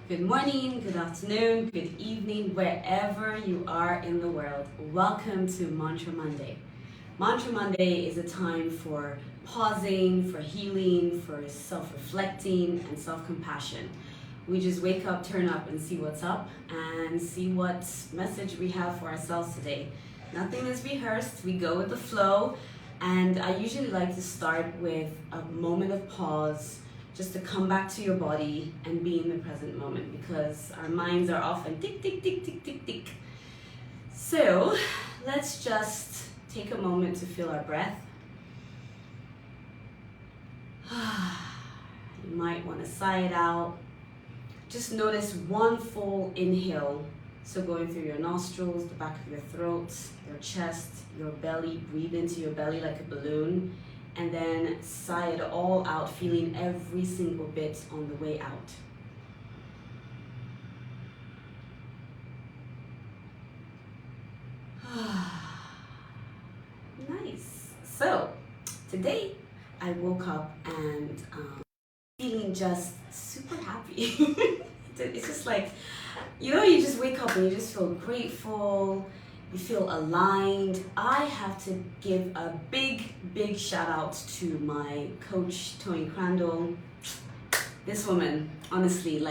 Good morning, good afternoon, good evening, wherever you are in the world. Welcome to Mantra Monday. Mantra Monday is a time for pausing, for healing, for self-reflecting, and self-compassion. We just wake up, turn up, and see what's up, and see what message we have for ourselves today. Nothing is rehearsed, we go with the flow, and I usually like to start with a moment of pause just to come back to your body and be in the present moment because our minds are often tick, tick, tick, tick, tick, tick. So let's just take a moment to feel our breath. You might want to sigh it out. Just notice one full inhale. So going through your nostrils, the back of your throat, your chest, your belly. Breathe into your belly like a balloon. And then sigh it all out, feeling every single bit on the way out. Nice. So today I woke up and feeling just super happy. It's just like, you just wake up and you just feel grateful. You feel aligned. I have to give a big shout out to my coach, Tony Crandall. This woman, honestly,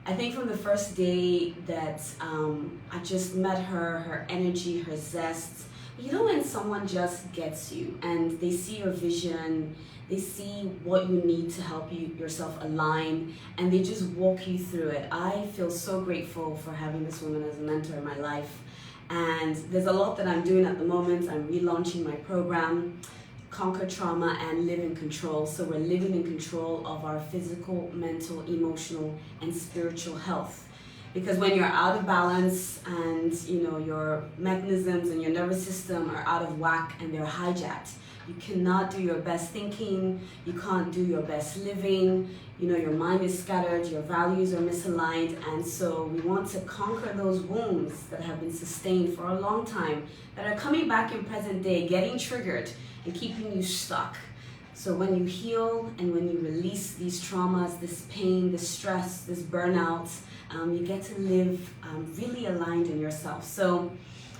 I think from the first day that I just met her, her energy, her zest. When someone just gets you and they see your vision, they see what you need to help yourself align, and they just walk you through it. I feel so grateful for having this woman as a mentor in my life. And there's a lot that I'm doing at the moment. I'm relaunching my program, Conquer Trauma and Live in Control. So we're living in control of our physical, mental, emotional, and spiritual health. Because when you're out of balance and your mechanisms and your nervous system are out of whack and they're hijacked, you cannot do your best thinking, you can't do your best living, your mind is scattered, your values are misaligned, and so we want to conquer those wounds that have been sustained for a long time, that are coming back in present day, getting triggered and keeping you stuck. So when you heal and when you release these traumas, this pain, this stress, this burnout, you get to live really aligned in yourself. So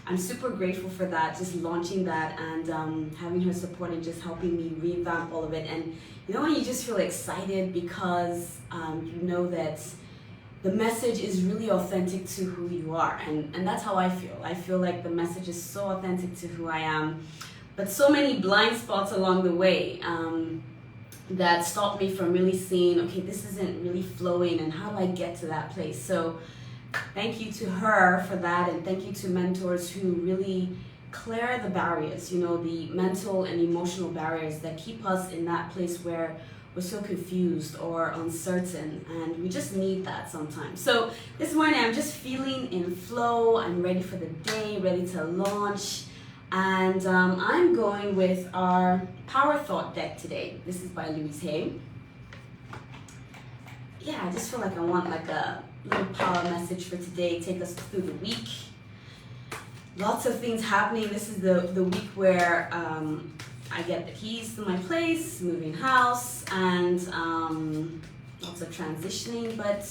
I'm super grateful for that, just launching that and having her support and just helping me revamp all of it. And when you just feel excited because you know that the message is really authentic to who you are. And that's how I feel. I feel like the message is so authentic to who I am. But so many blind spots along the way that stopped me from really seeing, okay, this isn't really flowing, and how do I get to that place? So thank you to her for that, and thank you to mentors who really clear the barriers, the mental and emotional barriers that keep us in that place where we're so confused or uncertain, and we just need that sometimes. So this morning I'm just feeling in flow. I'm ready for the day, ready to launch. And I'm going with our Power Thought deck today. This is by Louise Hay. Yeah, I just feel like I want a little power message for today, take us through the week. Lots of things happening. This is the week where I get the keys to my place, moving house, and lots of transitioning, but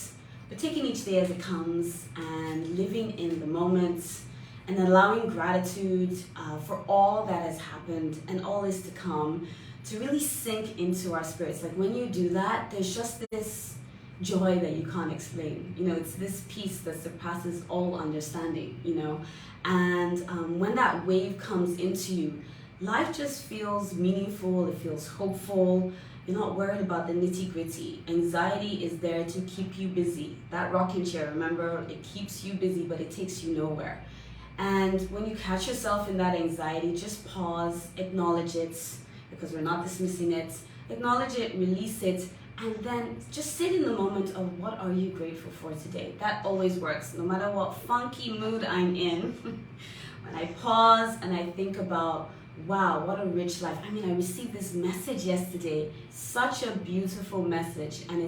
we're taking each day as it comes and living in the moment, and allowing gratitude for all that has happened and all is to come to really sink into our spirits. Like when you do that, there's just this joy that you can't explain. It's this peace that surpasses all understanding, and when that wave comes into you, life just feels meaningful, it feels hopeful. You're not worried about the nitty-gritty. Anxiety is there to keep you busy. That rocking chair, remember, it keeps you busy, but it takes you nowhere. And when you catch yourself in that anxiety, just pause, acknowledge it, because we're not dismissing it. Acknowledge it, release it, and then just sit in the moment of what are you grateful for today. That always works, no matter what funky mood I'm in. When I pause and I think about, wow, what a rich life. I received this message yesterday, such a beautiful message, and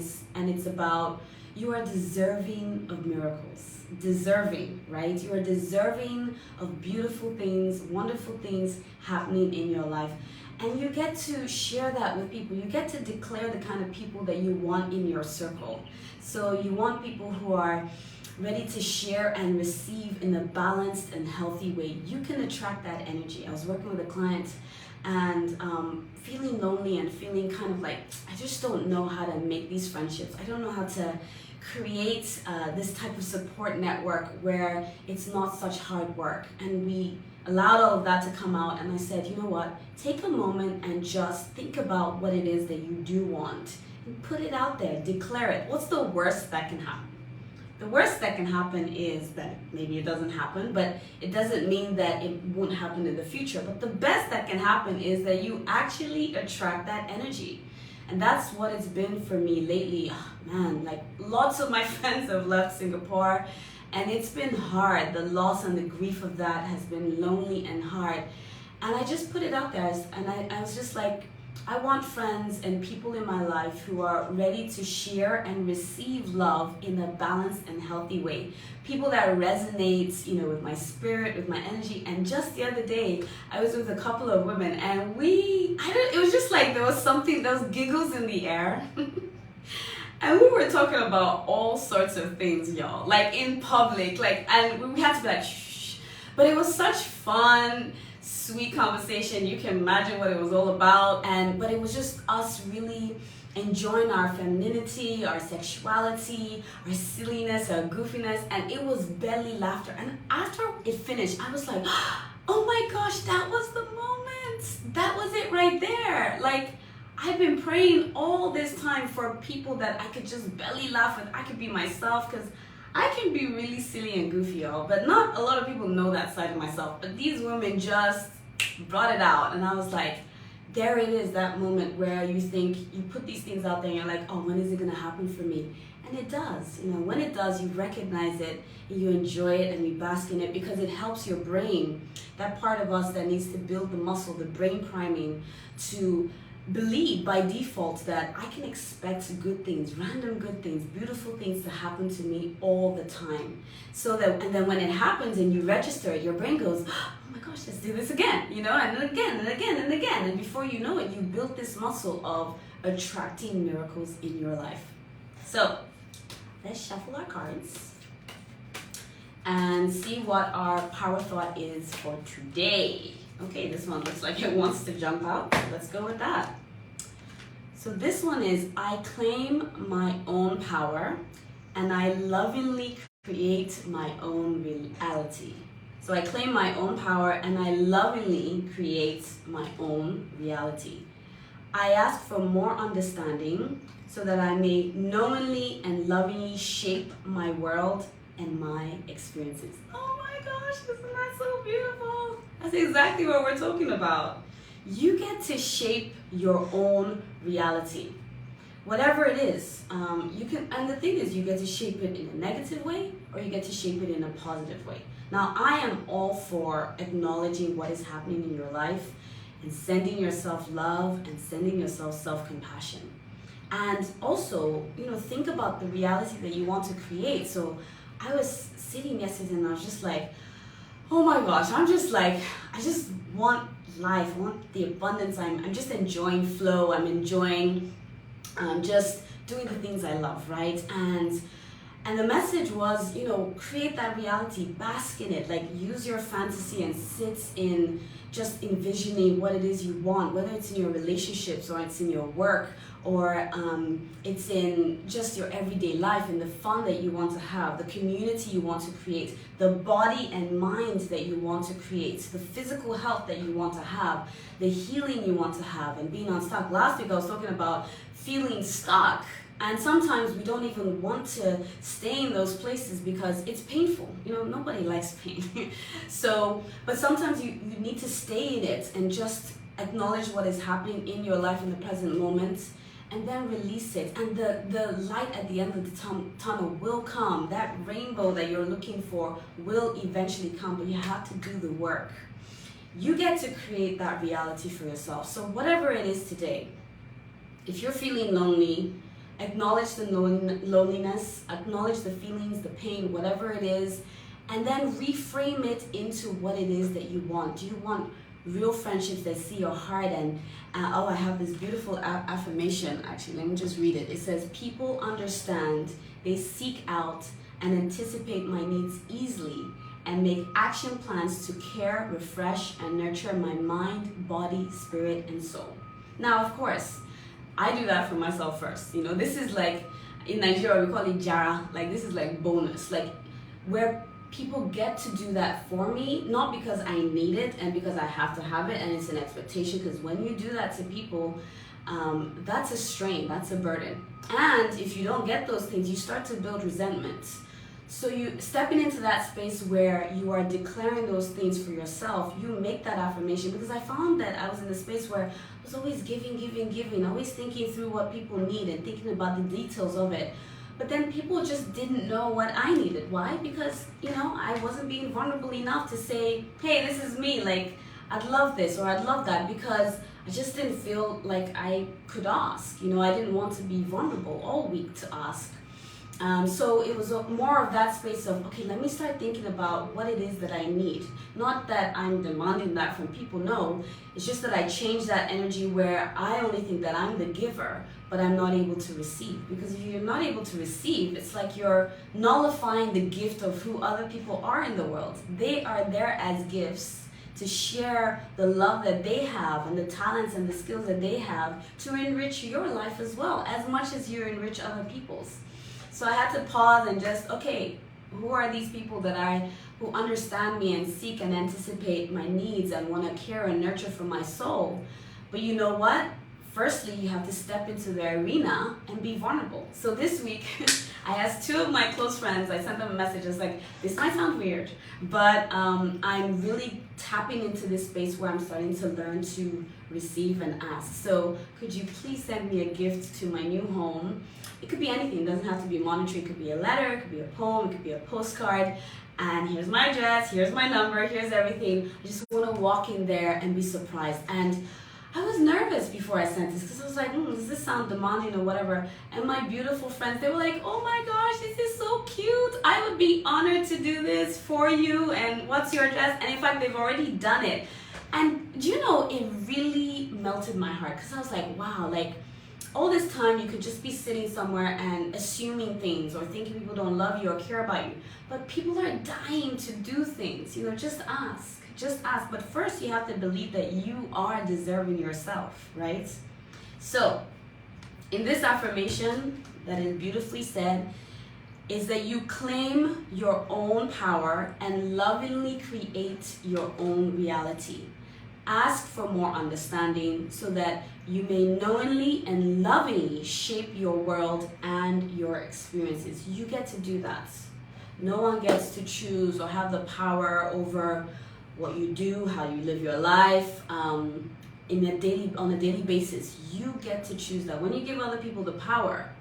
it's about you are deserving of miracles. Deserving, right? You are deserving of beautiful things, wonderful things happening in your life. And you get to share that with people. You get to declare the kind of people that you want in your circle. So you want people who are ready to share and receive in a balanced and healthy way. You can attract that energy. I was working with a client and feeling lonely and feeling kind of like, I just don't know how to make these friendships. I don't know how to create this type of support network where it's not such hard work. And we allowed all of that to come out, and I said, you know what, take a moment and just think about what it is that you do want and put it out there, declare it. What's the worst that can happen? The worst that can happen is that maybe it doesn't happen, but it doesn't mean that it won't happen in the future. But the best that can happen is that you actually attract that energy. And that's what it's been for me lately. Oh, man, like lots of my friends have left Singapore, and it's been hard. The loss and the grief of that has been lonely and hard. And I just put it out there, and I was just like, I want friends and people in my life who are ready to share and receive love in a balanced and healthy way. People that resonate, you know, with my spirit, with my energy. And just the other day, I was with a couple of women, and it was just like there was something, there was giggles in the air. And we were talking about all sorts of things, y'all, like in public, like, and we had to be like, shh. But it was such fun, sweet conversation. You can imagine what it was all about. But it was just us really enjoying our femininity, our sexuality, our silliness, our goofiness, and it was belly laughter. And after it finished, I was like, oh my gosh, that was the moment. That was it right there. Like, I've been praying all this time for people that I could just belly laugh with. I could be myself, because I can be really silly and goofy, y'all, but not a lot of people know that side of myself. But these women just brought it out, and I was like, there it is, that moment where you think, you put these things out there and you're like, oh, when is it gonna happen for me? And it does. You know, when it does, you recognize it, and you enjoy it, and you bask in it, because it helps your brain, that part of us that needs to build the muscle, the brain priming, to believe by default that I can expect good things, random good things, beautiful things to happen to me all the time. So that, and then when it happens and you register it, your brain goes, oh my gosh, let's do this again, you know, and then again and again and again. And before you know it, you built this muscle of attracting miracles in your life. So let's shuffle our cards and see what our power thought is for today. Okay, this one looks like it wants to jump out. Let's go with that. So this one is, I claim my own power and I lovingly create my own reality. So I claim my own power and I lovingly create my own reality. I ask for more understanding so that I may knowingly and lovingly shape my world and my experiences. Oh my gosh, isn't that so beautiful? That's exactly what we're talking about. You get to shape your own reality. Whatever it is, you can, and the thing is, you get to shape it in a negative way or you get to shape it in a positive way. Now, I am all for acknowledging what is happening in your life and sending yourself love and sending yourself self-compassion. And also, you know, think about the reality that you want to create. So I was sitting yesterday and I was just like, oh my gosh, I'm just like, I just want life, I want the abundance. I'm just enjoying flow. I'm enjoying just doing the things I love, right? And the message was, you know, create that reality, bask in it, like use your fantasy and sit in just envisioning what it is you want, whether it's in your relationships or it's in your work or it's in just your everyday life and the fun that you want to have, the community you want to create, the body and mind that you want to create, the physical health that you want to have, the healing you want to have, and being unstuck. Last week I was talking about feeling stuck. And sometimes we don't even want to stay in those places because it's painful. You know, nobody likes pain. So, but sometimes you need to stay in it and just acknowledge what is happening in your life in the present moment and then release it. And the light at the end of the tunnel will come. That rainbow that you're looking for will eventually come, but you have to do the work. You get to create that reality for yourself. So whatever it is today, if you're feeling lonely, acknowledge the loneliness, acknowledge the feelings, the pain, whatever it is, and then reframe it into what it is that you want. Do you want real friendships that see your heart? And oh, I have this beautiful affirmation. Actually, let me just read it. It says, people understand, they seek out and anticipate my needs easily and make action plans to care, refresh, and nurture my mind, body, spirit, and soul. Now, of course, I do that for myself first. You know, this is like, in Nigeria, we call it jara. Like, this is like bonus. Like, where people get to do that for me, not because I need it and because I have to have it and it's an expectation, because when you do that to people, that's a strain, that's a burden. And if you don't get those things, you start to build resentment. So you stepping into that space where you are declaring those things for yourself, you make that affirmation. Because I found that I was in a space where I was always giving, always thinking through what people need and thinking about the details of it. But then people just didn't know what I needed. Why? Because, you know, I wasn't being vulnerable enough to say, hey, this is me, like, I'd love this or I'd love that, because I just didn't feel like I could ask. You know, I didn't want to be vulnerable all week to ask. So it was more of that space of, okay, let me start thinking about what it is that I need. Not that I'm demanding that from people, no. It's just that I change that energy where I only think that I'm the giver, but I'm not able to receive. Because if you're not able to receive, it's like you're nullifying the gift of who other people are in the world. They are there as gifts to share the love that they have and the talents and the skills that they have to enrich your life as well, as much as you enrich other people's. So I had to pause and just, okay, who are these people who understand me and seek and anticipate my needs and want to care and nurture for my soul? But you know what? Firstly, you have to step into their arena and be vulnerable. So this week, I asked two of my close friends, I sent them a message, I was like, this might sound weird, but I'm really tapping into this space where I'm starting to learn to receive and ask. So could you please send me a gift to my new home? It could be anything, it doesn't have to be monetary, it could be a letter, it could be a poem, it could be a postcard. And here's my address, here's my number, here's everything. I just want to walk in there and be surprised. And I was nervous before I sent this because I was like, does this sound demanding or whatever? And my beautiful friends, they were like, oh my gosh, this is so cute. I would be honored to do this for you. And what's your address? And in fact, they've already done it. And do you know, it really melted my heart because I was like, wow, like all this time you could just be sitting somewhere and assuming things or thinking people don't love you or care about you. But people are dying to do things, you know, just ask. Just ask, but first you have to believe that you are deserving yourself, right? So, in this affirmation that is beautifully said, is that you claim your own power and lovingly create your own reality. Ask for more understanding so that you may knowingly and lovingly shape your world and your experiences. You get to do that. No one gets to choose or have the power over what you do, how you live your life on a daily basis. You get to choose that. When you give other people the power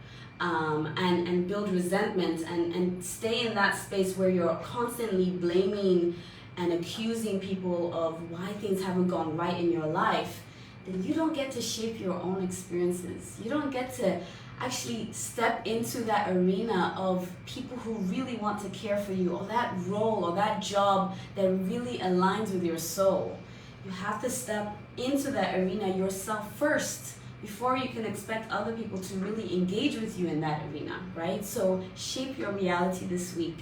and build resentment and stay in that space where you're constantly blaming and accusing people of why things haven't gone right in your life, then you don't get to shape your own experiences. You don't get to actually step into that arena of people who really want to care for you, or that role or that job that really aligns with your soul. You have to step into that arena yourself first before you can expect other people to really engage with you in that arena, right? So shape your reality this week.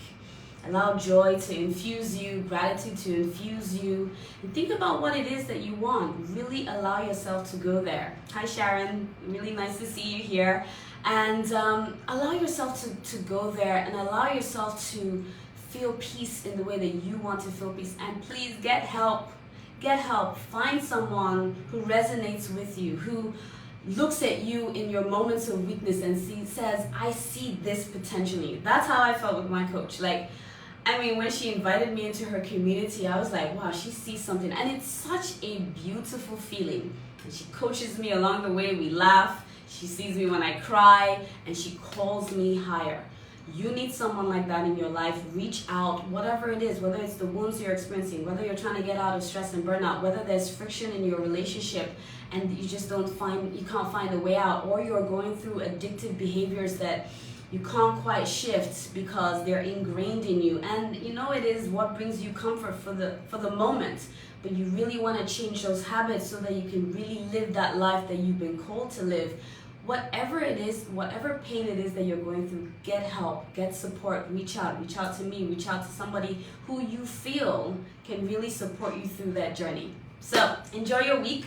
Allow joy to infuse you, gratitude to infuse you, and think about what it is that you want. Really allow yourself to go there. Hi Sharon, really nice to see you here. And allow yourself to go there and allow yourself to feel peace in the way that you want to feel peace. And please get help. Get help. Find someone who resonates with you, who looks at you in your moments of weakness and says, I see this potentially. That's how I felt with my coach. Like, I mean, when she invited me into her community, I was like, wow, she sees something. And it's such a beautiful feeling. And she coaches me along the way. We laugh. She sees me when I cry, and she calls me higher. you need someone like that in your life, reach out, whatever it is, whether it's the wounds you're experiencing, whether you're trying to get out of stress and burnout, whether there's friction in your relationship and you just can't find a way out, or you're going through addictive behaviors that you can't quite shift because they're ingrained in you. And you know it is what brings you comfort for the moment, but you really want to change those habits so that you can really live that life that you've been called to live. Whatever it is, whatever pain it is that you're going through, get help, get support, reach out to me, reach out to somebody who you feel can really support you through that journey. So enjoy your week.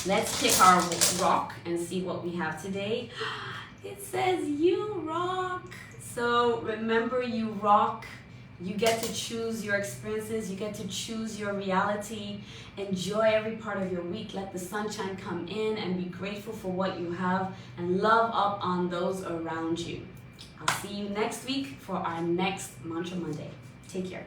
Let's pick our rock and see what we have today. It says you rock. So remember, you rock. You get to choose your experiences. You get to choose your reality. Enjoy every part of your week. Let the sunshine come in and be grateful for what you have and love up on those around you. I'll see you next week for our next Mantra Monday. Take care.